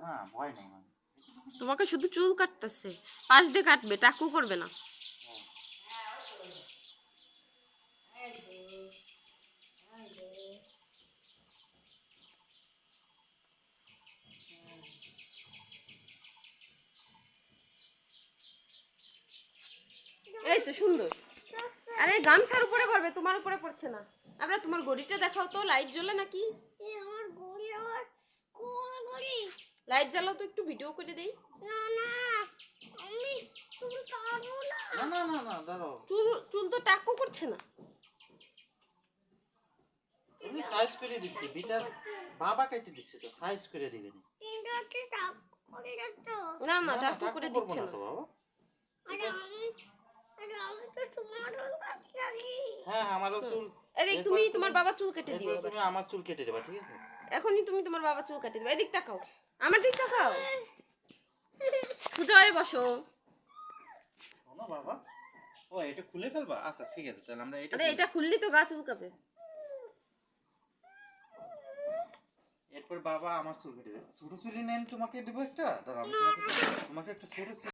না ভয় নেই মানে। তোমাকে শুধু চুল কাটতেছে, পাশ দিয়ে কাটবে, টাকু করবে না। এই তো সুন্দর। আরে গামছার উপরে করবে, তোমার উপরে পড়ছে না। আমরা তোমার গড়িটা দেখাও তো, লাইট জ্বলে নাকি? আমার গড়ি আমার কোন গড়ি? লাইট জ্বালাও তো, একটু ভিডিও করে দেই। না না আমি চুল কাটবো না। না না না না দাঁড়াও, চুল চুল তো টাকু করছে না। তুমি সাইজ করে দিচ্ছি, বিটার বাবা কেটে দিচ্ছে তো, সাইজ করে দিবেন। কিন্তু একটা টাক করে যাচ্ছ। না না, না না টাকু করে দিচ্ছে না। তো বাবা। আমি তো তোমার চুল কাটতে থাকি। হ্যাঁ আমারও চুল। এদিক তুমি তোমার বাবা চুল কেটে দিও এরপর এবার। তুমি আমার চুল কেটে দেবা, ঠিক আছে? এখনই তুমি তোমার বাবা চুল কেটে দিবে। এদিক তাকাও, আমার দিক তাকাও, সোজা হয়ে বসো। শোনো বাবা, ও এটা খুলে ফেলবা? আচ্ছা ঠিক আছে, তাহলে আমরা এটা আরে এটা খুললি তো গা চুলকাবে। এরপর বাবা আমার চুল কেটে দেবে। ছোট চুলি নেন, তোমাকে দেবো একটা, দাঁড়াও আমি তোমাকে একটা ছোট চুল